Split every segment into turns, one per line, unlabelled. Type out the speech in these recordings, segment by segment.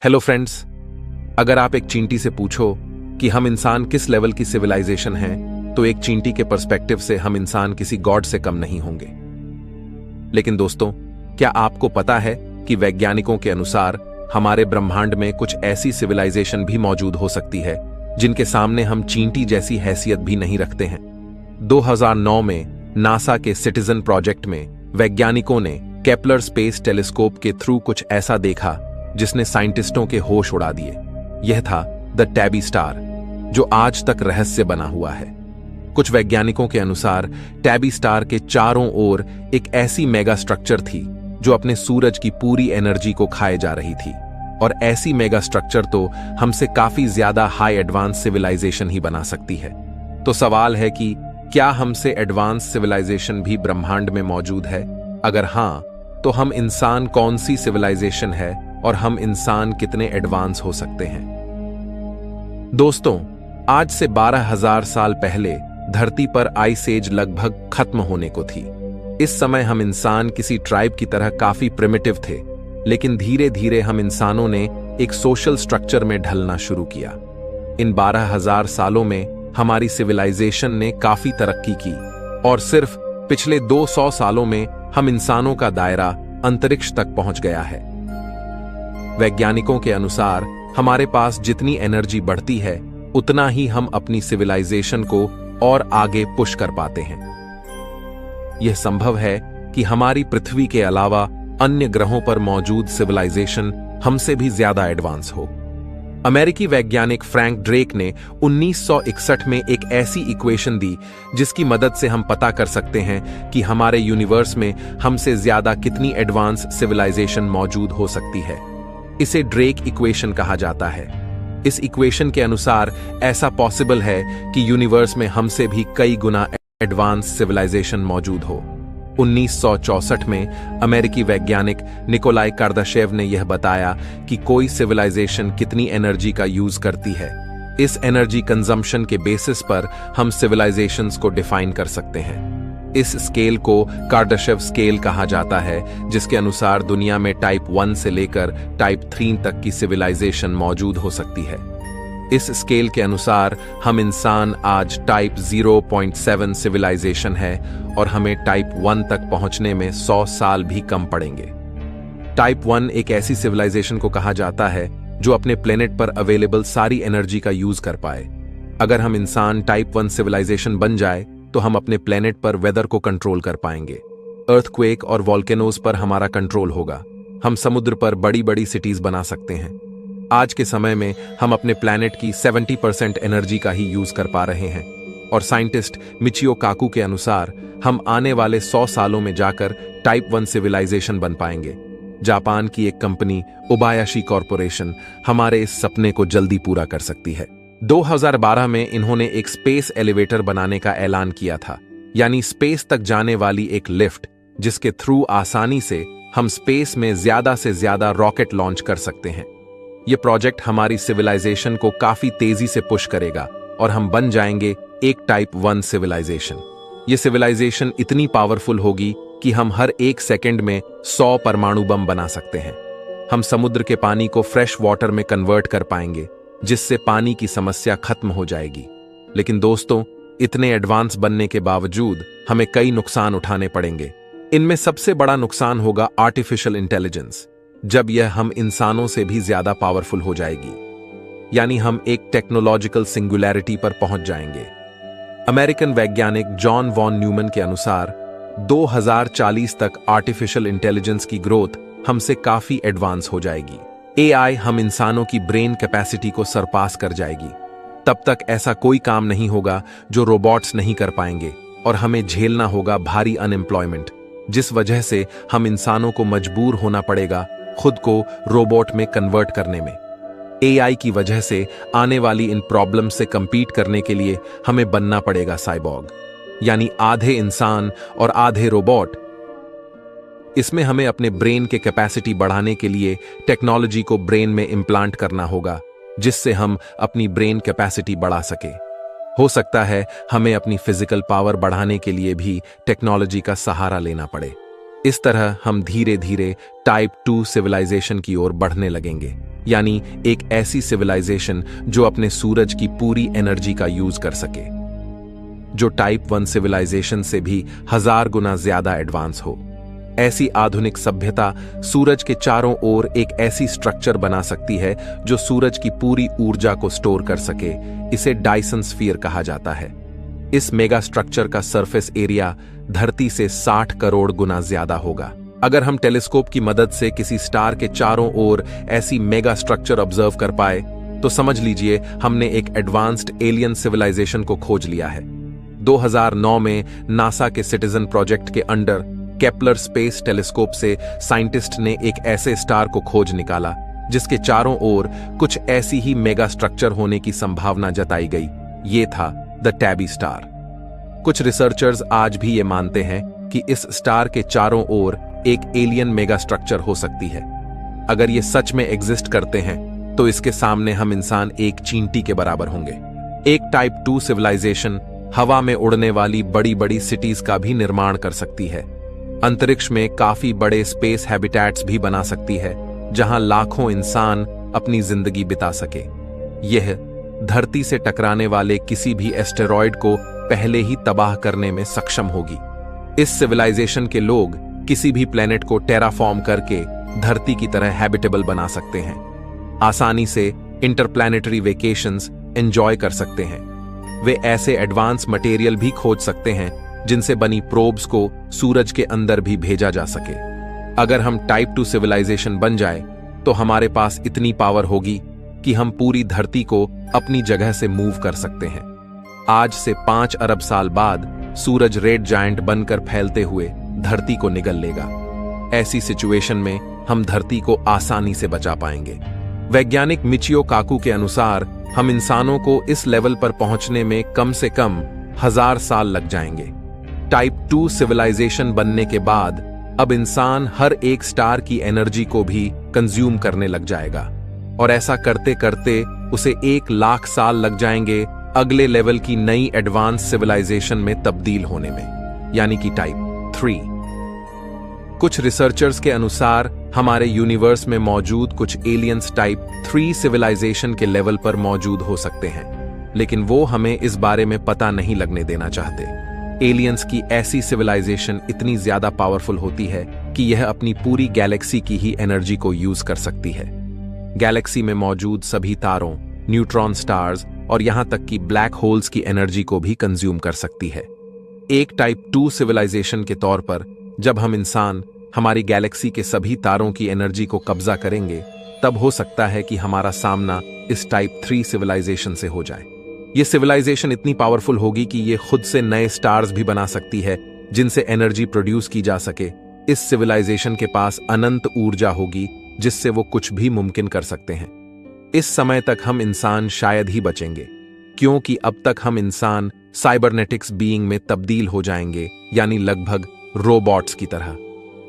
Hello friends, अगर आप एक चींटी से पूछो कि हम इंसान किस लेवल की सिविलाइजेशन हैं, तो एक चींटी के पर्सपेक्टिव से हम इंसान किसी गॉड से कम नहीं होंगे। लेकिन दोस्तों, क्या आपको पता है कि वैज्ञानिकों के अनुसार हमारे ब्रह्मांड में कुछ ऐसी सिविलाइजेशन भी मौजूद हो सकती है जिनके सामने हम चींटी जैसी हैसियत भी नहीं रखते हैं। 2009 में नासा के सिटीजन प्रोजेक्ट में वैज्ञानिकों ने केपलर स्पेस टेलीस्कोप के थ्रू कुछ ऐसा देखा जिसने साइंटिस्टों के होश उड़ा दिए। यह था द टैबी स्टार, जो आज तक रहस्य बना हुआ है। कुछ वैज्ञानिकों के अनुसार टैबी स्टार के चारों ओर एक ऐसी मेगा स्ट्रक्चर थी जो अपने सूरज की पूरी एनर्जी को खाए जा रही थी, और ऐसी मेगा स्ट्रक्चर तो हमसे काफी ज्यादा हाई एडवांस सिविलाइजेशन ही बना सकती है। तो सवाल है कि क्या हमसे एडवांस सिविलाइजेशन भी ब्रह्मांड में मौजूद है? अगर हां, तो हम इंसान कौन सी सिविलाइजेशन है और हम इंसान कितने एडवांस हो सकते हैं? दोस्तों, आज से 12,000 साल पहले धरती पर आइस एज लगभग खत्म होने को थी। इस समय हम इंसान किसी ट्राइब की तरह काफी प्रिमिटिव थे, लेकिन धीरे धीरे हम इंसानों ने एक सोशल स्ट्रक्चर में ढलना शुरू किया। इन 12,000 सालों में हमारी सिविलाइजेशन ने काफी तरक्की की, और सिर्फ पिछले 200 सालों में हम इंसानों का दायरा अंतरिक्ष तक पहुंच गया है। वैज्ञानिकों के अनुसार हमारे पास जितनी एनर्जी बढ़ती है, उतना ही हम अपनी सिविलाइजेशन को और आगे पुश कर पाते हैं। यह संभव है कि हमारी पृथ्वी के अलावा अन्य ग्रहों पर मौजूद सिविलाइजेशन हमसे भी ज्यादा एडवांस हो। अमेरिकी वैज्ञानिक फ्रैंक ड्रेक ने 1961 में एक ऐसी इक्वेशन दी जिसकी मदद से हम पता कर सकते हैं कि हमारे यूनिवर्स में हमसे ज्यादा कितनी एडवांस सिविलाइजेशन मौजूद हो सकती है। इसे ड्रेक इक्वेशन कहा जाता है। इस इक्वेशन के अनुसार ऐसा पॉसिबल है कि यूनिवर्स में हमसे भी कई गुना एडवांस सिविलाइजेशन मौजूद हो। 1964 में अमेरिकी वैज्ञानिक निकोलाई कार्दाशेव ने यह बताया कि कोई सिविलाइजेशन कितनी एनर्जी का यूज करती है। इस एनर्जी कंजम्पशन के बेसिस पर हम सिविलाइजेशंस को डिफाइन कर सकते हैं। इस स्केल को कार्दाशेव स्केल कहा जाता है, जिसके अनुसार दुनिया में टाइप 1 से लेकर टाइप 3 तक की सिविलाइजेशन मौजूद हो सकती है। इस स्केल के अनुसार हम इंसान आज टाइप 0.7 सिविलाइजेशन है, और हमें टाइप 1 तक पहुंचने में 100 साल भी कम पड़ेंगे। टाइप 1 एक ऐसी सिविलाइजेशन को कहा जाता है जो अपने प्लेनेट पर अवेलेबल सारी एनर्जी का यूज कर पाए। अगर हम इंसान टाइप 1 सिविलाइजेशन बन जाए तो हम अपने प्लेनेट पर वेदर को कंट्रोल कर पाएंगे। अर्थक्वेक और वॉल्केनोज पर हमारा कंट्रोल होगा। हम समुद्र पर बड़ी बड़ी सिटीज बना सकते हैं। आज के समय में हम अपने प्लेनेट की 70% एनर्जी का ही यूज कर पा रहे हैं, और साइंटिस्ट मिचियो काकू के अनुसार हम आने वाले 100 सालों में जाकर टाइप 1 सिविलाइजेशन बन पाएंगे। जापान की एक कंपनी ओबायाशी कॉरपोरेशन हमारे इस सपने को जल्दी पूरा कर सकती है। 2012 में इन्होंने एक स्पेस एलिवेटर बनाने का ऐलान किया था, यानी स्पेस तक जाने वाली एक लिफ्ट, जिसके थ्रू आसानी से हम स्पेस में ज्यादा से ज्यादा रॉकेट लॉन्च कर सकते हैं। यह प्रोजेक्ट हमारी सिविलाइजेशन को काफी तेजी से पुश करेगा, और हम बन जाएंगे एक टाइप 1 सिविलाइजेशन। यह सिविलाइजेशन इतनी पावरफुल होगी कि हम हर एक सेकंड में 100 परमाणु बम बना सकते हैं। हम समुद्र के पानी को फ्रेश वाटर में कन्वर्ट कर पाएंगे, जिससे पानी की समस्या खत्म हो जाएगी। लेकिन दोस्तों, इतने एडवांस बनने के बावजूद हमें कई नुकसान उठाने पड़ेंगे। इनमें सबसे बड़ा नुकसान होगा आर्टिफिशियल इंटेलिजेंस, जब यह हम इंसानों से भी ज्यादा पावरफुल हो जाएगी, यानी हम एक टेक्नोलॉजिकल सिंगुलैरिटी पर पहुंच जाएंगे। अमेरिकन वैज्ञानिक जॉन वॉन न्यूमन के अनुसार 2040 तक आर्टिफिशियल इंटेलिजेंस की ग्रोथ हमसे काफी एडवांस हो जाएगी। एआई हम इंसानों की ब्रेन कैपेसिटी को सरपास कर जाएगी। तब तक ऐसा कोई काम नहीं होगा जो रोबोट्स नहीं कर पाएंगे, और हमें झेलना होगा भारी अनएम्प्लॉयमेंट, जिस वजह से हम इंसानों को मजबूर होना पड़ेगा खुद को रोबोट में कन्वर्ट करने में। एआई की वजह से आने वाली इन प्रॉब्लम से कंपीट करने के लिए हमें बनना पड़ेगा साइबॉर्ग, यानी आधे इंसान और आधे रोबोट। इसमें हमें अपने ब्रेन के कैपेसिटी बढ़ाने के लिए टेक्नोलॉजी को ब्रेन में इम्प्लांट करना होगा, जिससे हम अपनी ब्रेन कैपेसिटी बढ़ा सके। हो सकता है हमें अपनी फिजिकल पावर बढ़ाने के लिए भी टेक्नोलॉजी का सहारा लेना पड़े। इस तरह हम धीरे धीरे टाइप 2 सिविलाइजेशन की ओर बढ़ने लगेंगे, यानी एक ऐसी सिविलाइजेशन जो अपने सूरज की पूरी एनर्जी का यूज कर सके, जो टाइप 1 सिविलाइजेशन से भी 1000 गुना ज्यादा एडवांस हो। ऐसी आधुनिक सभ्यता सूरज के चारों ओर एक ऐसी स्ट्रक्चर बना सकती है जो सूरज की पूरी ऊर्जा को स्टोर कर सके। इसे डायसन स्फीयर कहा जाता है। इस मेगा स्ट्रक्चर का सरफेस एरिया धरती से 60 करोड़ गुना ज्यादा होगा। अगर हम टेलीस्कोप की मदद से किसी स्टार के चारों ओर ऐसी मेगा स्ट्रक्चर ऑब्जर्व कर पाए तो समझ लीजिए हमने एक एडवांस्ड एलियन सिविलाइजेशन को खोज लिया है। 2009 में नासा के सिटीजन प्रोजेक्ट के अंडर केपलर स्पेस टेलीस्कोप से साइंटिस्ट ने एक ऐसे स्टार को खोज निकाला जिसके चारों ओर कुछ ऐसी ही मेगा स्ट्रक्चर होने की संभावना जताई गई। ये था द टैबी स्टार। कुछ रिसर्चर्स आज भी ये मानते हैं कि इस स्टार के चारों ओर एक एलियन मेगा स्ट्रक्चर हो सकती है। अगर ये सच में एग्जिस्ट करते हैं तो इसके सामने हम इंसान एक चींटी के बराबर होंगे। एक टाइप 2 सिविलाइजेशन हवा में उड़ने वाली बड़ी बड़ी सिटीज का भी निर्माण कर सकती है। अंतरिक्ष में काफी बड़े स्पेस हैबिटेट्स भी बना सकती है जहां लाखों इंसान अपनी जिंदगी बिता सके। यह धरती से टकराने वाले किसी भी एस्टेरॉयड को पहले ही तबाह करने में सक्षम होगी। इस सिविलाइजेशन के लोग किसी भी प्लेनेट को टेराफॉर्म करके धरती की तरह हैबिटेबल बना सकते हैं। आसानी से इंटरप्लैनेटरी वेकेशंस एंजॉय कर सकते हैं। वे ऐसे एडवांस मटेरियल भी खोज सकते हैं जिनसे बनी प्रोब्स को सूरज के अंदर भी भेजा जा सके। अगर हम टाइप 2 सिविलाइजेशन बन जाए तो हमारे पास इतनी पावर होगी कि हम पूरी धरती को अपनी जगह से मूव कर सकते हैं। आज से 5 अरब साल बाद सूरज रेड जायंट बनकर फैलते हुए धरती को निगल लेगा। ऐसी सिचुएशन में हम धरती को आसानी से बचा पाएंगे। वैज्ञानिक मिचियो काकू के अनुसार हम इंसानों को इस लेवल पर पहुंचने में कम से कम 1000 साल लग जाएंगे। टाइप 2 सिविलाइजेशन बनने के बाद अब इंसान हर एक स्टार की एनर्जी को भी कंज्यूम करने लग जाएगा और ऐसा करते करते उसे 1 लाख साल लग जाएंगे अगले लेवल की नई एडवांस सिविलाइजेशन में तब्दील होने में, यानी कि टाइप 3। कुछ रिसर्चर्स के अनुसार हमारे यूनिवर्स में मौजूद कुछ एलियंस टाइप 3 सिविलाइजेशन के लेवल पर मौजूद हो सकते हैं, लेकिन वो हमें इस बारे में पता नहीं लगने देना चाहते। एलियंस की ऐसी सिविलाइजेशन इतनी ज्यादा पावरफुल होती है कि यह अपनी पूरी गैलेक्सी की ही एनर्जी को यूज कर सकती है। गैलेक्सी में मौजूद सभी तारों, न्यूट्रॉन स्टार्स और यहां तक कि ब्लैक होल्स की एनर्जी को भी कंज्यूम कर सकती है। एक टाइप 2 सिविलाइजेशन के तौर पर जब हम इंसान हमारी गैलेक्सी के सभी तारों की एनर्जी को कब्जा करेंगे तब हो सकता है कि हमारा सामना इस टाइप 3 सिविलाइजेशन से हो जाए। ये सिविलाइजेशन इतनी पावरफुल होगी कि ये खुद से नए स्टार्स भी बना सकती है जिनसे एनर्जी प्रोड्यूस की जा सके। इस सिविलाइजेशन के पास अनंत ऊर्जा होगी जिससे वो कुछ भी मुमकिन कर सकते हैं। इस समय तक हम इंसान शायद ही बचेंगे, क्योंकि अब तक हम इंसान साइबरनेटिक्स बीइंग में तब्दील हो जाएंगे, यानी लगभग रोबोट्स की तरह।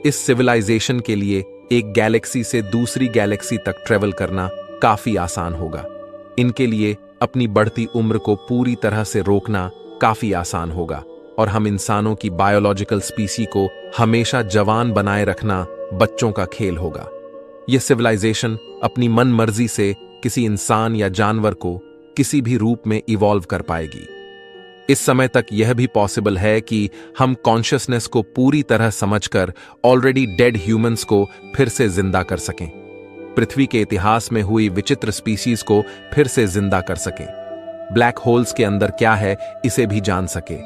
इस सिविलाइजेशन के लिए एक गैलेक्सी से दूसरी गैलेक्सी तक ट्रेवल करना काफी आसान होगा। इनके लिए अपनी बढ़ती उम्र को पूरी तरह से रोकना काफी आसान होगा और हम इंसानों की बायोलॉजिकल स्पीसी को हमेशा जवान बनाए रखना बच्चों का खेल होगा। यह सिविलाइजेशन अपनी मन मर्जी से किसी इंसान या जानवर को किसी भी रूप में इवॉल्व कर पाएगी। इस समय तक यह भी पॉसिबल है कि हम कॉन्शियसनेस को पूरी तरह समझकर ऑलरेडी डेड ह्यूमंस को फिर से जिंदा कर सकें, पृथ्वी के इतिहास में हुई विचित्र स्पीसीज को फिर से जिंदा कर सकें, ब्लैक होल्स के अंदर क्या है इसे भी जान सके।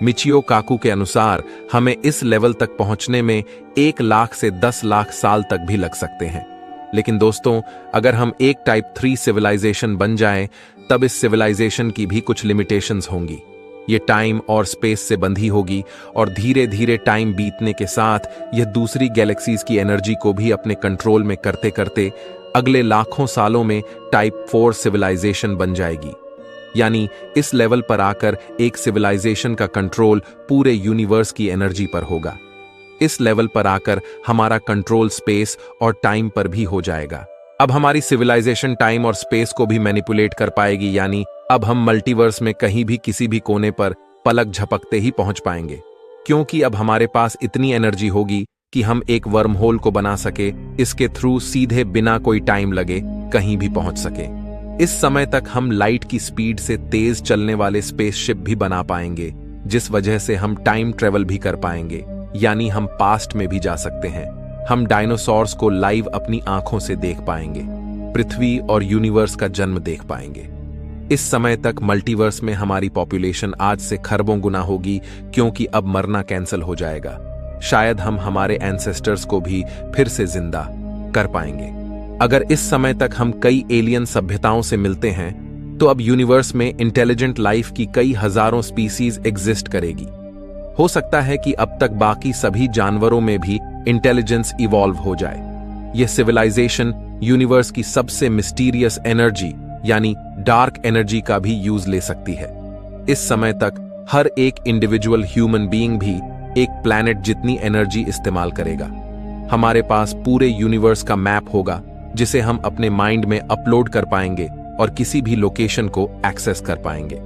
मिचियो काकू के अनुसार हमें इस लेवल तक पहुंचने में 1 लाख से 10 लाख साल तक भी लग सकते हैं। लेकिन दोस्तों, अगर हम एक टाइप 3 सिविलाइजेशन बन जाएं, तब इस सिविलाइजेशन की भी कुछ लिमिटेशंस होंगी। ये टाइम और स्पेस से बंधी होगी और धीरे धीरे टाइम बीतने के साथ यह दूसरी गैलेक्सीज की एनर्जी को भी अपने कंट्रोल में करते करते अगले लाखों सालों में टाइप 4 सिविलाइजेशन बन जाएगी। यानी इस लेवल पर आकर एक सिविलाइजेशन का कंट्रोल पूरे यूनिवर्स की एनर्जी पर होगा। इस लेवल पर आकर हमारा कंट्रोल स्पेस और टाइम पर भी हो जाएगा। अब हमारी सिविलाइजेशन टाइम और स्पेस को भी मैनिपुलेट कर पाएगी, यानी अब हम मल्टीवर्स में कहीं भी किसी भी कोने पर पलक झपकते ही पहुंच पाएंगे, क्योंकि अब हमारे पास इतनी एनर्जी होगी कि हम एक वर्म होल को बना सके, इसके थ्रू सीधे बिना कोई टाइम लगे कहीं भी पहुंच सके। इस समय तक हम लाइट की स्पीड से तेज चलने वाले स्पेसशिप भी बना पाएंगे, जिस वजह से हम टाइम ट्रेवल भी कर पाएंगे, यानी हम पास्ट में भी जा सकते हैं। हम डायनासोर्स को लाइव अपनी आंखों से देख पाएंगे, पृथ्वी और यूनिवर्स का जन्म देख पाएंगे। इस समय तक मल्टीवर्स में हमारी पॉपुलेशन आज से खरबों गुना होगी, क्योंकि अब मरना कैंसिल हो जाएगा। शायद हम हमारे एंसेस्टर्स को भी फिर से जिंदा कर पाएंगे। अगर इस समय तक हम कई एलियन सभ्यताओं से मिलते हैं, तो अब यूनिवर्स में इंटेलिजेंट लाइफ की कई हजारों स्पीसीज एग्जिस्ट करेगी। हो सकता है कि अब तक बाकी सभी जानवरों में भी इंटेलिजेंस इवॉल्व हो जाए। यह सिविलाइजेशन यूनिवर्स की सबसे मिस्टीरियस एनर्जी यानी डार्क एनर्जी का भी यूज ले सकती है। इस समय तक हर एक इंडिविजुअल ह्यूमन बीइंग भी एक प्लैनेट जितनी एनर्जी इस्तेमाल करेगा। हमारे पास पूरे यूनिवर्स का मैप होगा, जिसे हम अपने माइंड में अपलोड कर पाएंगे और किसी भी लोकेशन को एक्सेस कर पाएंगे।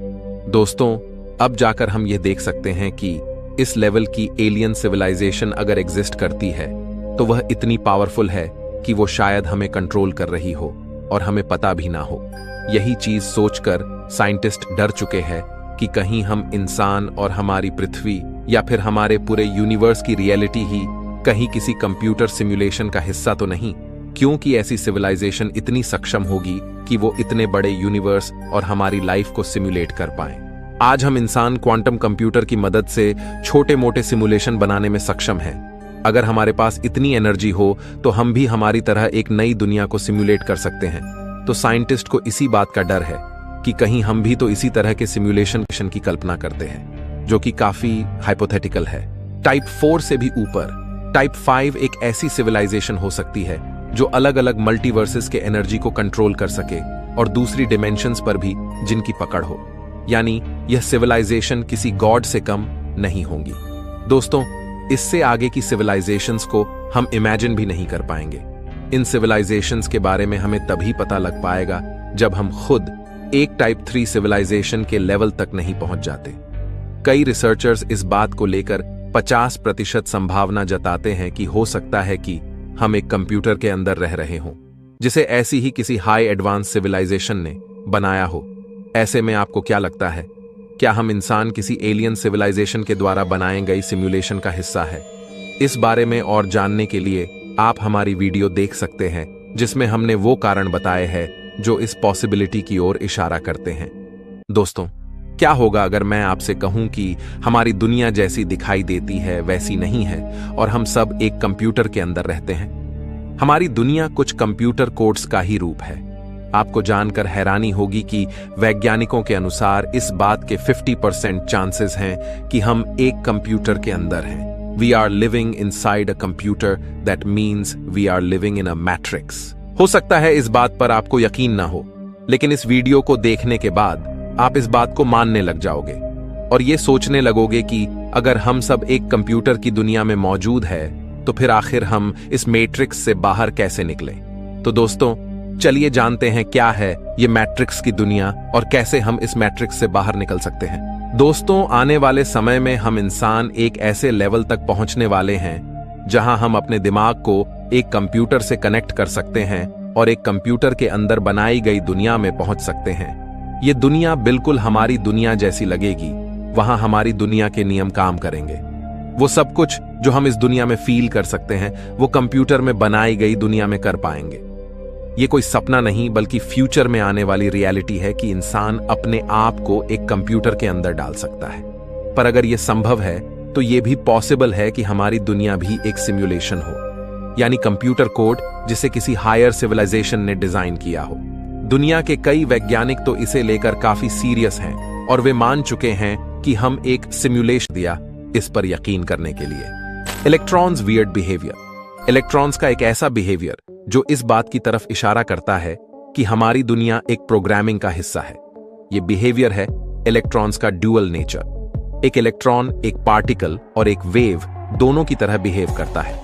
दोस्तों, अब जाकर हम यह देख सकते हैं कि इस लेवल की एलियन सिविलाइजेशन अगर एग्जिस्ट करती है, तो वह इतनी पावरफुल है कि वो शायद हमें कंट्रोल कर रही हो और हमें पता भी ना हो। यही चीज सोचकर साइंटिस्ट डर चुके हैं कि कहीं हम इंसान और हमारी पृथ्वी या फिर हमारे पूरे यूनिवर्स की रियलिटी ही कहीं किसी कंप्यूटर सिमुलेशन का हिस्सा तो नहीं, क्योंकि ऐसी सिविलाइजेशन इतनी सक्षम होगी कि वो इतने बड़े यूनिवर्स और हमारी लाइफ को सिमुलेट कर पाए। आज हम इंसान क्वांटम कंप्यूटर की मदद से छोटे मोटे सिमुलेशन बनाने में सक्षम हैं। अगर हमारे पास इतनी एनर्जी हो तो हम भी हमारी तरह एक नई दुनिया को सिमुलेट कर सकते हैं। तो साइंटिस्ट को इसी बात का डर है कि कहीं हम भी तो इसी तरह के सिमुलेशन की कल्पना करते हैं, जो कि काफी हाइपोथेटिकल है। टाइप 4 से भी ऊपर टाइप 5 एक ऐसी सिविलाइजेशन हो सकती है जो अलग अलग मल्टीवर्सेस के एनर्जी को कंट्रोल कर सके और दूसरी डिमेंशंस पर भी जिनकी पकड़ हो, यानी यह सिविलाइजेशन किसी गॉड से कम नहीं होंगी। दोस्तों, इससे आगे की सिविलाइजेशंस को हम इमेजिन भी नहीं कर पाएंगे। इन सिविलाइजेशंस के बारे में हमें तभी पता लग पाएगा जब हम खुद एक टाइप 3 सिविलाइजेशन के लेवल तक नहीं पहुंच जाते। कई रिसर्चर्स इस बात को लेकर 50% संभावना जताते हैं कि हो सकता है कि हम एक कंप्यूटर के अंदर रह रहे हों, जिसे ऐसी ही किसी हाई एडवांस सिविलाइजेशन ने बनाया हो। ऐसे में आपको क्या लगता है, क्या हम इंसान किसी एलियन सिविलाइजेशन के द्वारा बनाए गई सिमुलेशन का हिस्सा है? इस बारे में और जानने के लिए आप हमारी वीडियो देख सकते हैं, जिसमें हमने वो कारण बताए हैं जो इस पॉसिबिलिटी की ओर इशारा करते हैं। दोस्तों, क्या होगा अगर मैं आपसे कहूं कि हमारी दुनिया जैसी दिखाई देती है वैसी नहीं है और हम सब एक कंप्यूटर के अंदर रहते हैं? हमारी दुनिया कुछ कंप्यूटर कोड्स का ही रूप है। आपको जानकर हैरानी होगी कि वैज्ञानिकों के अनुसार इस बात के 50% चांसेस हैं कि हम एक कंप्यूटर के अंदर हैं। We are living inside a computer, that means we are living in a matrix. हो सकता है इस बात पर आपको यकीन ना हो, लेकिन इस वीडियो को देखने के बाद आप इस बात को मानने लग जाओगे और ये सोचने लगोगे कि अगर हम सब एक कंप्यूटर की दुनिया में मौजूद है, तो फिर आखिर हम इस मैट्रिक्स से बाहर कैसे निकले? तो दोस्तों, चलिए जानते हैं क्या है ये मैट्रिक्स की दुनिया और कैसे हम इस मैट्रिक्स से बाहर निकल सकते हैं। दोस्तों, आने वाले समय में हम इंसान एक ऐसे लेवल तक पहुंचने वाले हैं जहां हम अपने दिमाग को एक कंप्यूटर से कनेक्ट कर सकते हैं और एक कंप्यूटर के अंदर बनाई गई दुनिया में पहुंच सकते हैं। ये दुनिया बिल्कुल हमारी दुनिया जैसी लगेगी। वहां हमारी दुनिया के नियम काम करेंगे। वो सब कुछ जो हम इस दुनिया में फील कर सकते हैं, वो कंप्यूटर में बनाई गई दुनिया में कर पाएंगे। ये कोई सपना नहीं, बल्कि फ्यूचर में आने वाली रियलिटी है कि इंसान अपने आप को एक कंप्यूटर के अंदर डाल सकता है। पर अगर ये संभव है, तो ये भी पॉसिबल है कि हमारी दुनिया भी एक सिमुलेशन हो, यानी कंप्यूटर कोड जिसे किसी हायर सिविलाइजेशन ने डिजाइन किया हो। दुनिया के कई वैज्ञानिक तो इसे लेकर काफी सीरियस हैं और वे मान चुके हैं कि हम एक सिमुलेशन दिया इस पर यकीन करने के लिए। Electrons weird behaviour. इलेक्ट्रॉन्स का एक ऐसा बिहेवियर जो इस बात की तरफ इशारा करता है कि हमारी दुनिया एक प्रोग्रामिंग का हिस्सा है। यह बिहेवियर है इलेक्ट्रॉन्स का ड्यूअल नेचर। एक इलेक्ट्रॉन एक पार्टिकल और एक वेव दोनों की तरह बिहेव करता है,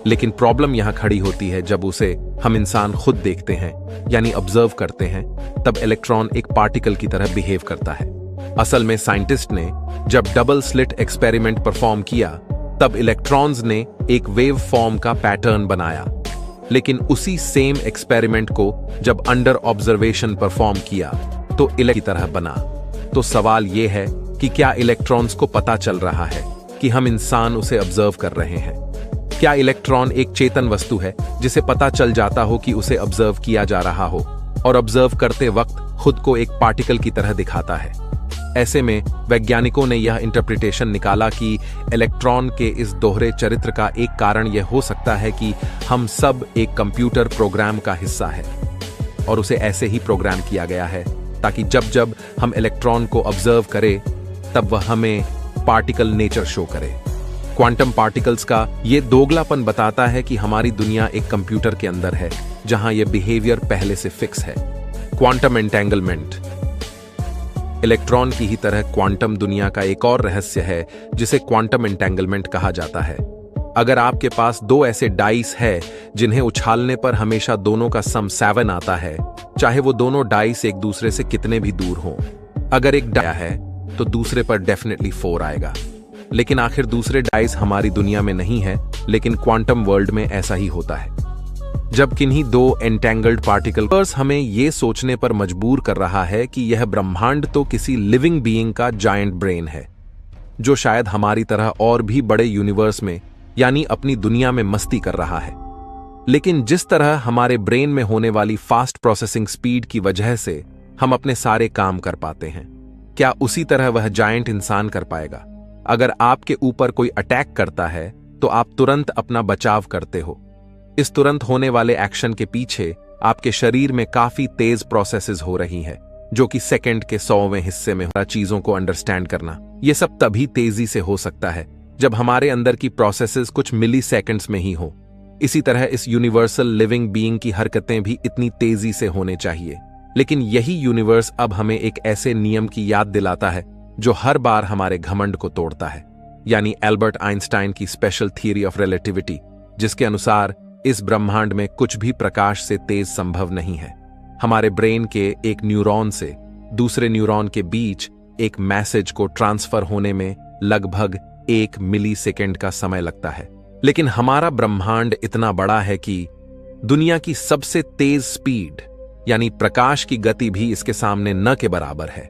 लेकिन प्रॉब्लम यहां खड़ी होती है जब उसे हम इंसान खुद देखते हैं, यानी ऑब्जर्व करते हैं, तब इलेक्ट्रॉन एक पार्टिकल की तरह बिहेव करता है। असल में साइंटिस्ट ने जब डबल स्लिट एक्सपेरिमेंट परफॉर्म किया, तब इलेक्ट्रॉन्स ने एक वेव फॉर्म का पैटर्न बनाया। लेकिन उसी सेम एक्सपेरिमेंट को जब अंडर ऑब्जर्वेशन परफॉर्म किया तो इलेक्ट्रॉन की तरह बना। तो सवाल यह है कि क्या इलेक्ट्रॉन्स को पता चल रहा है कि हम इंसान उसे ऑब्जर्व कर रहे हैं? क्या इलेक्ट्रॉन एक चेतन वस्तु है जिसे पता चल जाता हो कि उसे ऑब्जर्व किया जा रहा हो और ऑब्जर्व करते वक्त खुद को एक पार्टिकल की तरह दिखाता है? ऐसे में वैज्ञानिकों ने यह इंटरप्रिटेशन निकाला कि इलेक्ट्रॉन के इस दोहरे चरित्र का एक कारण यह हो सकता है कि हम सब एक कंप्यूटर प्रोग्राम का हिस्सा है और उसे ऐसे ही प्रोग्राम किया गया है ताकि जब जब हम इलेक्ट्रॉन को ऑब्जर्व करें तब वह हमें पार्टिकल नेचर शो करे। क्वांटम पार्टिकल्स का यह दोगलापन बताता है कि हमारी दुनिया एक कंप्यूटर के अंदर है जहां यह बिहेवियर पहले से फिक्स है। क्वांटम एंटेंगलमेंट इलेक्ट्रॉन की ही तरह क्वांटम दुनिया का एक और रहस्य है जिसे क्वांटम एंटेंगलमेंट कहा जाता है। अगर आपके पास दो ऐसे डाइस है जिन्हें उछालने पर हमेशा दोनों का सम 7 आता है, चाहे वो दोनों डाइस एक दूसरे से कितने भी दूर हों। अगर एक डाया है तो दूसरे पर डेफिनेटली 4 आएगा। लेकिन आखिर दूसरे डाइस हमारी दुनिया में नहीं है, लेकिन क्वांटम वर्ल्ड में ऐसा ही होता है। जब किन्हीं दो एंटेंगल्ड पार्टिकल्स हमें यह सोचने पर मजबूर कर रहा है कि यह ब्रह्मांड तो किसी लिविंग बीइंग का जायंट ब्रेन है जो शायद हमारी तरह और भी बड़े यूनिवर्स में यानी अपनी दुनिया में मस्ती कर रहा है। लेकिन जिस तरह हमारे ब्रेन में होने वाली फास्ट प्रोसेसिंग स्पीड की वजह से हम अपने सारे काम कर पाते हैं, क्या उसी तरह वह जायंट इंसान कर पाएगा? अगर आपके ऊपर कोई अटैक करता है तो आप तुरंत अपना बचाव करते हो। इस तुरंत होने वाले एक्शन के पीछे आपके शरीर में काफी तेज प्रोसेसेस हो रही है जो कि सेकंड के 100वें हिस्से में हो चीजों को अंडरस्टैंड करना। यह सब तभी तेजी से हो सकता है जब हमारे अंदर की प्रोसेसेस कुछ मिली सेकेंड्स में ही हो। इसी तरह इस यूनिवर्सल लिविंग बीइंग की हरकतें भी इतनी तेजी से होने चाहिए। लेकिन यही यूनिवर्स अब हमें एक ऐसे नियम की याद दिलाता है जो हर बार हमारे घमंड को तोड़ता है, यानी एल्बर्ट आइंस्टाइन की स्पेशल थियरी ऑफ रिलेटिविटी, जिसके अनुसार इस ब्रह्मांड में कुछ भी प्रकाश से तेज संभव नहीं है। हमारे ब्रेन के एक न्यूरॉन से दूसरे न्यूरॉन के बीच एक मैसेज को ट्रांसफर होने में लगभग 1 मिलीसेकेंड का समय लगता है। लेकिन हमारा ब्रह्मांड इतना बड़ा है कि दुनिया की सबसे तेज स्पीड यानी प्रकाश की गति भी इसके सामने न के बराबर है।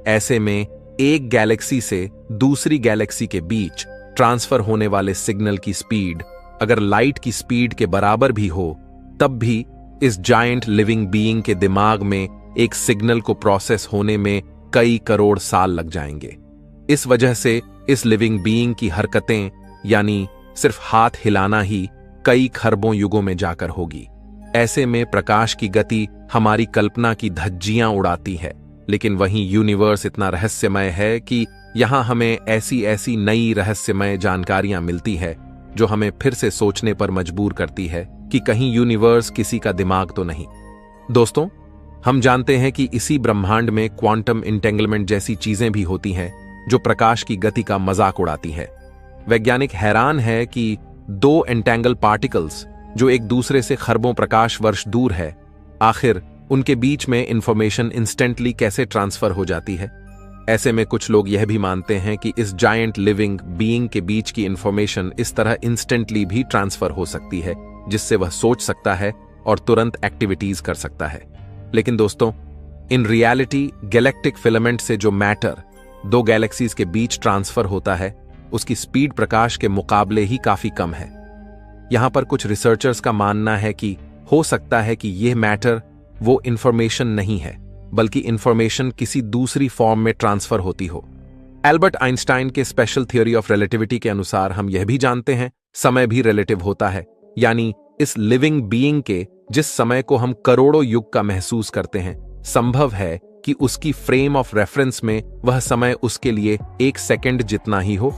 ऐसे में एक गैलेक्सी से दूसरी गैलेक्सी के बीच ट्रांसफर होने वाले सिग्नल की स्पीड अगर लाइट की स्पीड के बराबर भी हो, तब भी इस जायंट लिविंग बीइंग के दिमाग में एक सिग्नल को प्रोसेस होने में कई करोड़ साल लग जाएंगे। इस वजह से इस लिविंग बीइंग की हरकतें यानी सिर्फ हाथ हिलाना ही कई खरबों युगों में जाकर होगी। ऐसे में प्रकाश की गति हमारी कल्पना की धज्जियां उड़ाती है, लेकिन वहीं यूनिवर्स इतना रहस्यमय है कि यहां हमें ऐसी ऐसी नई रहस्यमय जानकारियां मिलती है जो हमें फिर से सोचने पर मजबूर करती है कि कहीं यूनिवर्स किसी का दिमाग तो नहीं। दोस्तों, हम जानते हैं कि इसी ब्रह्मांड में क्वांटम इंटेंगलमेंट जैसी चीजें भी होती हैं जो प्रकाश की गति का मजाक उड़ाती हैं। वैज्ञानिक हैरान है कि दो एंटेंगल पार्टिकल्स जो एक दूसरे से खरबों प्रकाश वर्ष दूर है, आखिर उनके बीच में इंफॉर्मेशन इंस्टेंटली कैसे ट्रांसफर हो जाती है। ऐसे में कुछ लोग यह भी मानते हैं कि इस जायंट लिविंग बीइंग के बीच की इंफॉर्मेशन इस तरह इंस्टेंटली भी ट्रांसफर हो सकती है जिससे वह सोच सकता है और तुरंत एक्टिविटीज कर सकता है। लेकिन दोस्तों, इन रियलिटी गैलेक्टिक फिलामेंट से जो मैटर दो गैलेक्सीज के बीच ट्रांसफर होता है उसकी स्पीड प्रकाश के मुकाबले ही काफी कम है। यहां पर कुछ रिसर्चर्स का मानना है कि हो सकता है कि यह मैटर वो इंफॉर्मेशन नहीं है बल्कि इंफॉर्मेशन किसी दूसरी फॉर्म में ट्रांसफर होती हो। एल्बर्ट आइंस्टाइन के स्पेशल थ्योरी ऑफ रिलेटिविटी के अनुसार हम यह भी जानते हैं समय भी रिलेटिव होता है, यानी इस लिविंग बीइंग के जिस समय को हम करोड़ों युग का महसूस करते हैं, संभव है कि उसकी फ्रेम ऑफ रेफरेंस में वह समय उसके लिए 1 सेकंड जितना ही हो।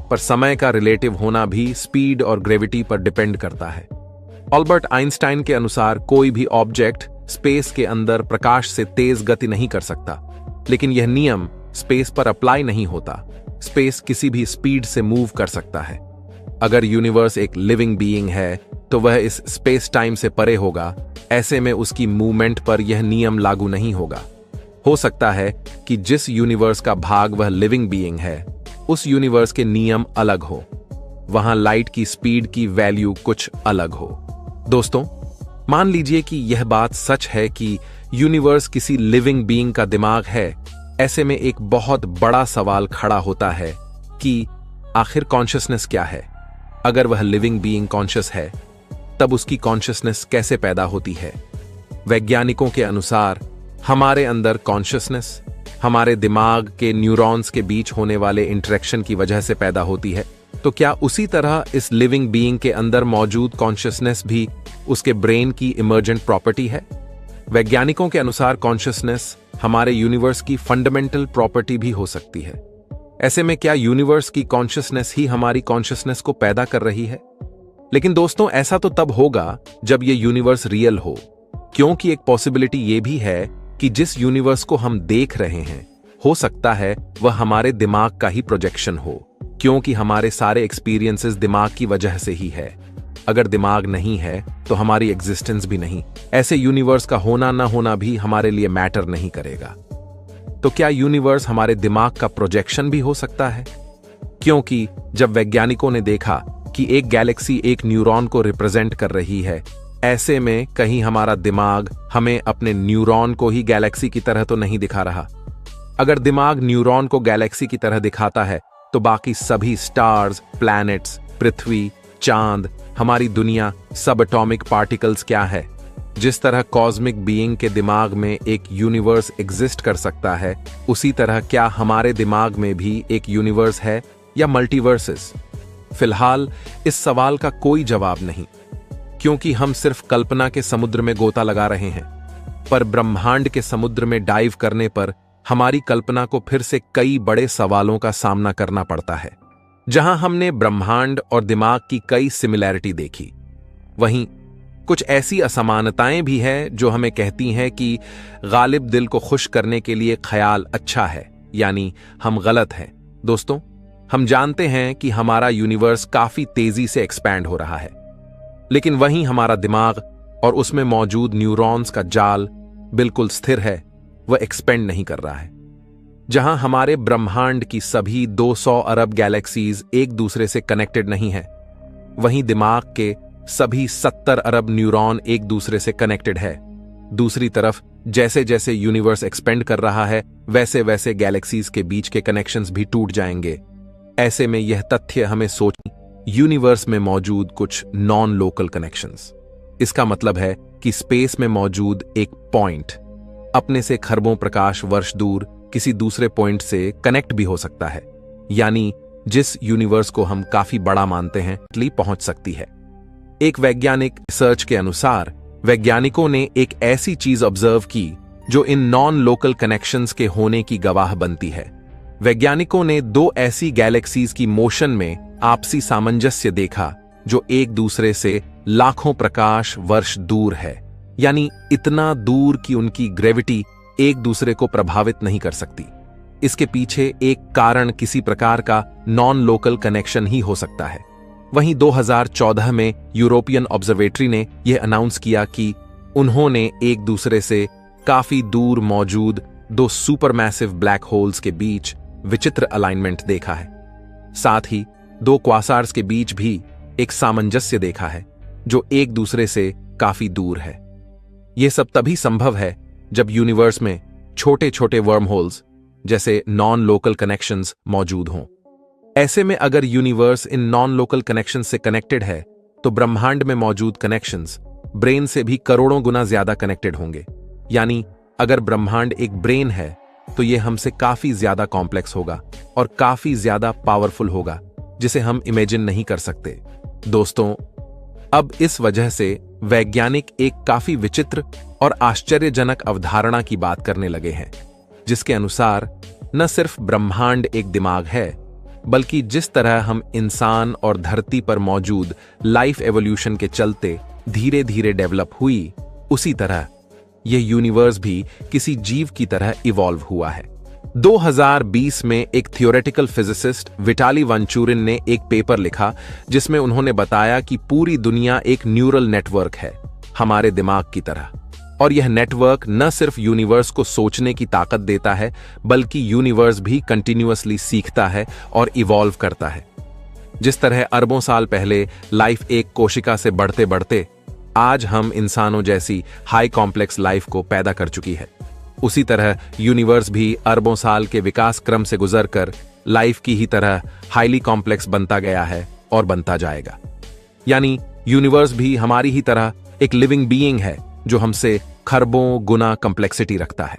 पर समय का रिलेटिव होना भी स्पीड और ग्रेविटी पर डिपेंड करता है। एल्बर्ट आइंस्टाइन के अनुसार कोई भी ऑब्जेक्ट स्पेस के अंदर प्रकाश से तेज गति नहीं कर सकता, लेकिन यह नियम स्पेस पर अप्लाई नहीं होता। स्पेस किसी भी स्पीड से मूव कर सकता है। अगर यूनिवर्स एक लिविंग बीइंग है तो वह इस स्पेस टाइम से परे होगा। ऐसे में उसकी मूवमेंट पर यह नियम लागू नहीं होगा। हो सकता है कि जिस यूनिवर्स का भाग वह लिविंग बीइंग है उस यूनिवर्स के नियम अलग हो। वहां लाइट की स्पीड की वैल्यू कुछ अलग हो। दोस्तों, मान लीजिए कि यह बात सच है कि यूनिवर्स किसी लिविंग बीइंग का दिमाग है। ऐसे में एक बहुत बड़ा सवाल खड़ा होता है कि आखिर कॉन्शियसनेस क्या है? अगर वह लिविंग बीइंग कॉन्शियस है, तब उसकी कॉन्शियसनेस कैसे पैदा होती है? वैज्ञानिकों के अनुसार हमारे अंदर कॉन्शियसनेस हमारे दिमाग के न्यूरॉन्स के बीच होने वाले इंटरेक्शन की वजह से पैदा होती है। तो क्या उसी तरह इस लिविंग बीइंग के अंदर मौजूद कॉन्शियसनेस भी उसके ब्रेन की इमर्जेंट प्रॉपर्टी है? वैज्ञानिकों के अनुसार कॉन्शियसनेस हमारे यूनिवर्स की फंडामेंटल प्रॉपर्टी भी हो सकती है। ऐसे में क्या यूनिवर्स की कॉन्शियसनेस ही हमारी कॉन्शियसनेस को पैदा कर रही है? लेकिन दोस्तों, ऐसा तो तब होगा जब यह यूनिवर्स रियल हो, क्योंकि एक पॉसिबिलिटी यह भी है कि जिस यूनिवर्स को हम देख रहे हैं, हो सकता है वह हमारे दिमाग का ही प्रोजेक्शन हो, क्योंकि हमारे सारे एक्सपीरियंसेस दिमाग की वजह से ही है। अगर दिमाग नहीं है तो हमारी एग्जिस्टेंस भी नहीं। ऐसे यूनिवर्स का होना ना होना भी हमारे लिए मैटर नहीं करेगा। तो क्या यूनिवर्स हमारे दिमाग का प्रोजेक्शन भी हो सकता है? क्योंकि जब वैज्ञानिकों ने देखा कि एक गैलेक्सी एक न्यूरॉन को रिप्रेजेंट कर रही है, ऐसे में कहीं हमारा दिमाग हमें अपने न्यूरॉन को ही गैलेक्सी की तरह तो नहीं दिखा रहा। अगर दिमाग न्यूरॉन को गैलेक्सी की तरह दिखाता है, तो बाकी सभी स्टार्स, प्लैनेट्स, पृथ्वी, चांद, हमारी दुनिया, सब एटॉमिक पार्टिकल्स क्या है? जिस तरह कॉस्मिक बीइंग के दिमाग में एक यूनिवर्स एग्जिस्ट कर सकता है, उसी तरह क्या हमारे दिमाग में भी एक यूनिवर्स है या मल्टीवर्सेस? फिलहाल इस सवाल का कोई जवाब नहीं, क्योंकि हम सिर्फ कल्पना के समुद्र में गोता लगा रहे हैं। पर ब्रह्मांड के समुद्र में डाइव करने पर हमारी कल्पना को फिर से कई बड़े सवालों का सामना करना पड़ता है। जहां हमने ब्रह्मांड और दिमाग की कई सिमिलैरिटी देखी, वहीं कुछ ऐसी असमानताएं भी हैं जो हमें कहती हैं कि गालिब दिल को खुश करने के लिए ख्याल अच्छा है, यानी हम गलत हैं। दोस्तों, हम जानते हैं कि हमारा यूनिवर्स काफी तेजी से एक्सपैंड हो रहा है, लेकिन वहीं हमारा दिमाग और उसमें मौजूद न्यूरॉन्स का जाल बिल्कुल स्थिर है, वह एक्सपेंड नहीं कर रहा है। जहां हमारे ब्रह्मांड की सभी 200 अरब गैलेक्सीज एक दूसरे से कनेक्टेड नहीं है, वहीं दिमाग के सभी 70 अरब न्यूरॉन एक दूसरे से कनेक्टेड है। दूसरी तरफ जैसे जैसे यूनिवर्स एक्सपेंड कर रहा है, वैसे वैसे गैलेक्सीज के बीच के कनेक्शंस भी टूट जाएंगे। ऐसे में यह तथ्य हमें यूनिवर्स में मौजूद कुछ नॉन लोकल कनेक्शंस। इसका मतलब है कि स्पेस में मौजूद एक पॉइंट अपने से खरबों प्रकाश वर्ष दूर किसी दूसरे पॉइंट से कनेक्ट भी हो सकता है, यानी जिस यूनिवर्स को हम काफी बड़ा मानते हैं, पहुंच सकती है। एक वैज्ञानिक रिसर्च के अनुसार वैज्ञानिकों ने एक ऐसी चीज ऑब्जर्व की जो इन नॉन लोकल कनेक्शंस के होने की गवाह बनती है। वैज्ञानिकों ने दो ऐसी गैलेक्सीज की मोशन में आपसी सामंजस्य देखा जो एक दूसरे से लाखों प्रकाश वर्ष दूर है, यानी इतना दूर कि उनकी ग्रेविटी एक दूसरे को प्रभावित नहीं कर सकती। इसके पीछे एक कारण किसी प्रकार का नॉन लोकल कनेक्शन ही हो सकता है। वहीं 2014 में यूरोपियन ऑब्जर्वेटरी ने यह अनाउंस किया कि उन्होंने एक दूसरे से काफी दूर मौजूद दो सुपरमैसिव ब्लैक होल्स के बीच विचित्र अलाइनमेंट देखा है। साथ ही दो क्वासार्स के बीच भी एक सामंजस्य देखा है जो एक दूसरे से काफी दूर है। यह सब तभी संभव है जब यूनिवर्स में छोटे छोटे वर्म होल्स जैसे नॉन लोकल कनेक्शंस मौजूद हों। ऐसे में अगर universe in non local connections से कनेक्टेड है, तो ब्रह्मांड में मौजूद कनेक्शंस ब्रेन से भी करोड़ों गुना ज्यादा कनेक्टेड होंगे। यानी अगर ब्रह्मांड एक ब्रेन है, तो यह हमसे काफी ज्यादा कॉम्प्लेक्स होगा और काफी ज्यादा पावरफुल होगा, जिसे हम इमेजिन नहीं कर सकते। दोस्तों, अब इस वजह से वैज्ञानिक एक काफी विचित्र और आश्चर्यजनक अवधारणा की बात करने लगे हैं, जिसके अनुसार न सिर्फ ब्रह्मांड एक दिमाग है, बल्कि जिस तरह हम इंसान और धरती पर मौजूद लाइफ एवोल्यूशन के चलते धीरे धीरे डेवलप हुई, उसी तरह यह यूनिवर्स भी किसी जीव की तरह इवॉल्व हुआ है। 2020 में एक थियोरेटिकल फिजिसिस्ट विटाली वंचूरिन ने एक पेपर लिखा जिसमें उन्होंने बताया कि पूरी दुनिया एक न्यूरल नेटवर्क है, हमारे दिमाग की तरह। और यह नेटवर्क न सिर्फ यूनिवर्स को सोचने की ताकत देता है, बल्कि यूनिवर्स भी कंटिन्यूअसली सीखता है और इवॉल्व करता है। जिस तरह अरबों साल पहले लाइफ एक कोशिका से बढ़ते बढ़ते आज हम इंसानों जैसी हाई कॉम्प्लेक्स लाइफ को पैदा कर चुकी है, उसी तरह यूनिवर्स भी अरबों साल के विकास क्रम से गुजरकर लाइफ की ही तरह हाईली कॉम्प्लेक्स बनता गया है और बनता जाएगा। यानी यूनिवर्स भी हमारी ही तरह एक लिविंग बीइंग है जो हमसे खरबों गुना कॉम्प्लेक्सिटी रखता है।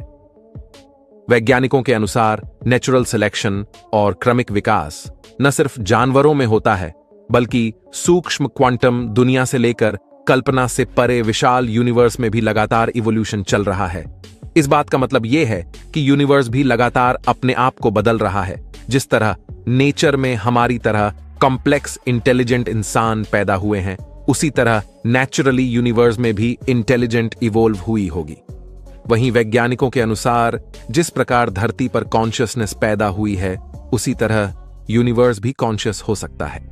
वैज्ञानिकों के अनुसार नेचुरल सिलेक्शन और क्रमिक विकास न सिर्फ जानवरों में होता है, बल्कि सूक्ष्म क्वांटम दुनिया से लेकर कल्पना से परे विशाल यूनिवर्स में भी लगातार इवोल्यूशन चल रहा है। इस बात का मतलब यह है कि यूनिवर्स भी लगातार अपने आप को बदल रहा है। जिस तरह नेचर में हमारी तरह कॉम्प्लेक्स इंटेलिजेंट इंसान पैदा हुए हैं, उसी तरह नेचुरली यूनिवर्स में भी इंटेलिजेंट इवोल्व हुई होगी। वहीं वैज्ञानिकों के अनुसार जिस प्रकार धरती पर कॉन्शियसनेस पैदा हुई है, उसी तरह यूनिवर्स भी कॉन्शियस हो सकता है।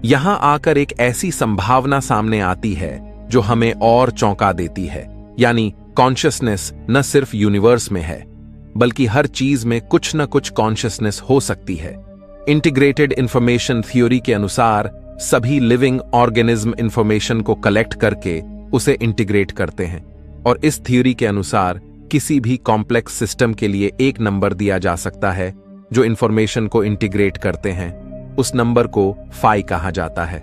यहां आकर एक ऐसी संभावना सामने आती है जो हमें और चौंका देती है, यानी कॉन्शियसनेस न सिर्फ यूनिवर्स में है, बल्कि हर चीज में कुछ न कुछ कॉन्शियसनेस हो सकती है। इंटीग्रेटेड इंफॉर्मेशन थ्योरी के अनुसार सभी लिविंग ऑर्गेनिज्म इंफॉर्मेशन को कलेक्ट करके उसे इंटीग्रेट करते हैं, और इस थ्योरी के अनुसार किसी भी कॉम्प्लेक्स सिस्टम के लिए एक नंबर दिया जा सकता है जो इंफॉर्मेशन को इंटीग्रेट करते हैं। उस नंबर को फाई कहा जाता है।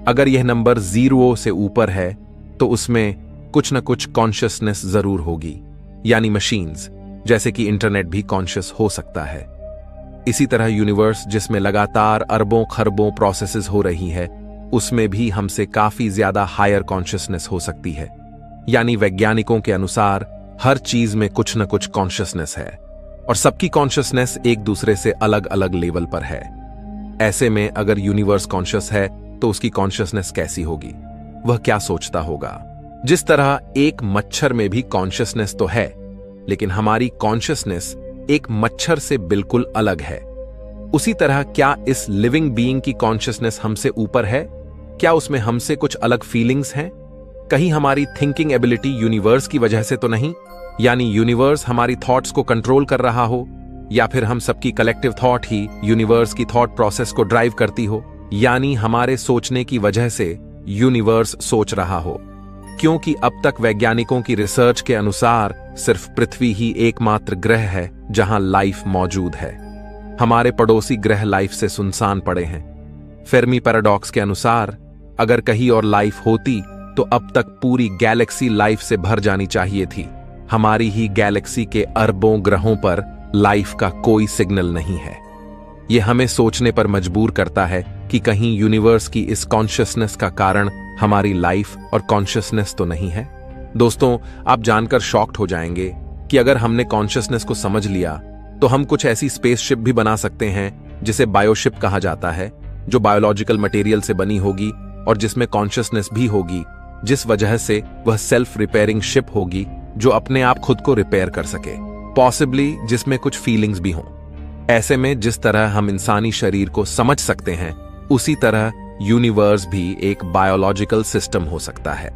अगर यह नंबर 0 से ऊपर है तो उसमें कुछ न कुछ कॉन्शियसनेस जरूर होगी, यानी मशीन्स जैसे कि इंटरनेट भी कॉन्शियस हो सकता है। इसी तरह यूनिवर्स जिसमें लगातार अरबों खरबों प्रोसेसेस हो रही है, उसमें भी हमसे काफी ज्यादा हायर कॉन्शियसनेस हो सकती है। यानी वैज्ञानिकों के अनुसार हर चीज में कुछ न कुछ कॉन्शियसनेस है, और सबकी कॉन्शियसनेस एक दूसरे से अलग अलग लेवल पर है। ऐसे में अगर यूनिवर्स कॉन्शियस है तो उसकी कॉन्शियसनेस कैसी होगी, वह क्या सोचता होगा। जिस तरह एक मच्छर में भी कॉन्शियसनेस तो है, लेकिन हमारी कॉन्शियसनेस एक मच्छर से बिल्कुल अलग है, उसी तरह क्या इस लिविंग बीइंग की कॉन्शियसनेस हमसे ऊपर है? क्या उसमें हमसे कुछ अलग फीलिंग्स हैं? कहीं हमारी थिंकिंग एबिलिटी यूनिवर्स की वजह से तो नहीं, यानी यूनिवर्स हमारी थॉट्स को कंट्रोल कर रहा हो, या फिर हम सबकी कलेक्टिव थॉट ही यूनिवर्स की थॉट प्रोसेस को ड्राइव करती हो, यानी हमारे सोचने की वजह से यूनिवर्स सोच रहा हो। क्योंकि अब तक वैज्ञानिकों की रिसर्च के अनुसार सिर्फ पृथ्वी ही एकमात्र ग्रह है जहां लाइफ मौजूद है। हमारे पड़ोसी ग्रह लाइफ से सुनसान पड़े हैं। फेर्मी पैराडॉक्स के अनुसार अगर कहीं और लाइफ होती तो अब तक पूरी गैलेक्सी लाइफ से भर जानी चाहिए थी। हमारी ही गैलेक्सी के अरबों ग्रहों पर लाइफ का कोई सिग्नल नहीं है। यह हमें सोचने पर मजबूर करता है कि कहीं यूनिवर्स की इस कॉन्शियसनेस का कारण हमारी लाइफ और कॉन्शियसनेस तो नहीं है। दोस्तों, आप जानकर शॉक्ड हो जाएंगे कि अगर हमने कॉन्शियसनेस को समझ लिया तो हम कुछ ऐसी स्पेसशिप भी बना सकते हैं जिसे बायोशिप कहा जाता है, जो बायोलॉजिकल मटेरियल से बनी होगी और जिसमें कॉन्शियसनेस भी होगी, जिस वजह से वह सेल्फ रिपेयरिंग शिप होगी जो अपने आप खुद को रिपेयर कर सके, पॉसिबली जिसमें कुछ फीलिंग्स भी हों। ऐसे में जिस तरह हम इंसानी शरीर को समझ सकते हैं, उसी तरह यूनिवर्स भी एक बायोलॉजिकल सिस्टम हो सकता है।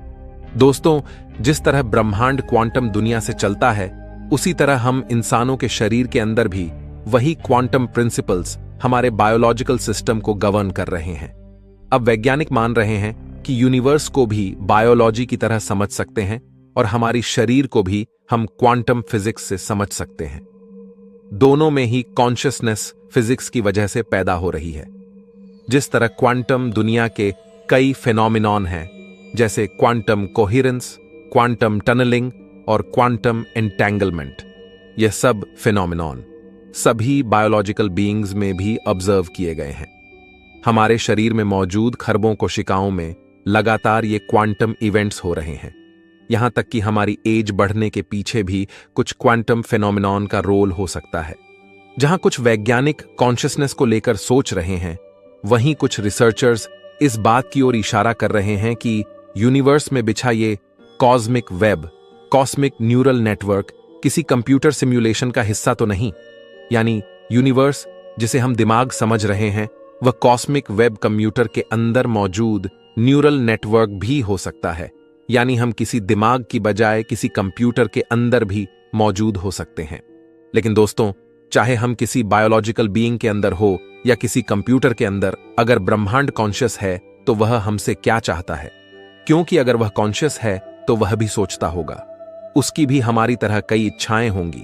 दोस्तों, जिस तरह ब्रह्मांड क्वांटम दुनिया से चलता है, उसी तरह हम इंसानों के शरीर के अंदर भी वही क्वांटम प्रिंसिपल्स हमारे बायोलॉजिकल सिस्टम को गवर्न कर रहे हैं। अब वैज्ञानिक मान रहे हैं कि यूनिवर्स को भी बायोलॉजी की तरह समझ सकते हैं और हमारी शरीर को भी हम क्वांटम फिजिक्स से समझ सकते हैं। दोनों में ही कॉन्शियसनेस फिजिक्स की वजह से पैदा हो रही है। जिस तरह क्वांटम दुनिया के कई फिनोमिनॉन हैं, जैसे क्वांटम कोहेरेंस, क्वांटम टनलिंग और क्वांटम एंटेंगलमेंट, यह सब फिनोमिनॉन सभी बायोलॉजिकल बीइंग्स में भी ऑब्जर्व किए गए हैं। हमारे शरीर में मौजूद खरबों कोशिकाओं में लगातार ये क्वांटम इवेंट्स हो रहे हैं। यहां तक कि हमारी एज बढ़ने के पीछे भी कुछ क्वांटम फिनोमिनॉन का रोल हो सकता है। जहां कुछ वैज्ञानिक कॉन्शियसनेस को लेकर सोच रहे हैं, वहीं कुछ रिसर्चर्स इस बात की ओर इशारा कर रहे हैं कि यूनिवर्स में बिछा ये cosmic web, cosmic neural network किसी कंप्यूटर सिमुलेशन का हिस्सा तो नहीं। यानी यूनिवर्स जिसे हम दिमाग समझ रहे हैं, वह कॉस्मिक वेब कंप्यूटर के अंदर मौजूद न्यूरल नेटवर्क भी हो सकता है। यानी हम किसी दिमाग की बजाय किसी कंप्यूटर के अंदर भी मौजूद हो सकते हैं। लेकिन दोस्तों, चाहे हम किसी बायोलॉजिकल बीइंग के अंदर हो या किसी कंप्यूटर के अंदर, अगर ब्रह्मांड कॉन्शियस है तो वह हमसे क्या चाहता है? क्योंकि अगर वह कॉन्शियस है तो वह भी सोचता होगा, उसकी भी हमारी तरह कई इच्छाएं होंगी।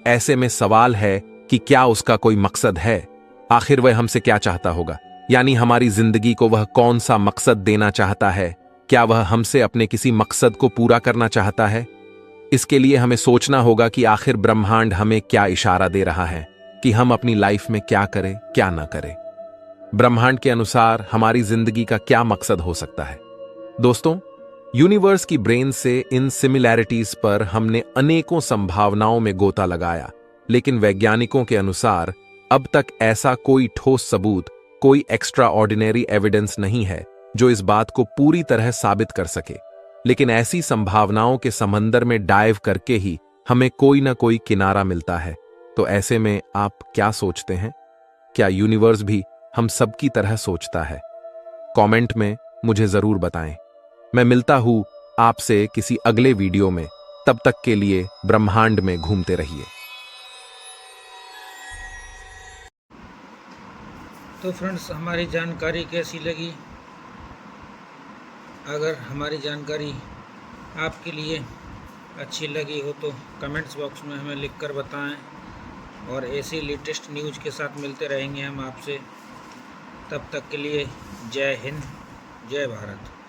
ऐसे में सवाल है कि क्या उसका कोई मकसद है? आखिर वह हमसे क्या चाहता होगा? यानी हमारी जिंदगी को वह कौन सा मकसद देना चाहता है? क्या वह हमसे अपने किसी मकसद को पूरा करना चाहता है? इसके लिए हमें सोचना होगा कि आखिर ब्रह्मांड हमें क्या इशारा दे रहा है कि हम अपनी लाइफ में क्या करें, क्या ना करें। ब्रह्मांड के अनुसार हमारी जिंदगी का क्या मकसद हो सकता है? दोस्तों, यूनिवर्स की ब्रेन से इन सिमिलैरिटीज पर हमने अनेकों संभावनाओं में गोता लगाया, लेकिन वैज्ञानिकों के अनुसार अब तक ऐसा कोई ठोस सबूत, कोई एक्स्ट्रा ऑर्डिनरी एविडेंस नहीं है जो इस बात को पूरी तरह साबित कर सके। लेकिन ऐसी संभावनाओं के समंदर में डाइव करके ही हमें कोई ना कोई किनारा मिलता है। तो ऐसे में आप क्या सोचते हैं? क्या यूनिवर्स भी हम सब की तरह सोचता है? कमेंट में मुझे जरूर बताएं। मैं मिलता हूं आपसे किसी अगले वीडियो में। तब तक के लिए ब्रह्मांड में घूमते रहिए।
तो फ्रेंड्स, हमारी जानकारी कैसी लगी? अगर हमारी जानकारी आपके लिए अच्छी लगी हो तो कमेंट्स बॉक्स में हमें लिखकर बताएं, और ऐसी लेटेस्ट न्यूज़ के साथ मिलते रहेंगे हम आपसे। तब तक के लिए जय हिंद, जय भारत।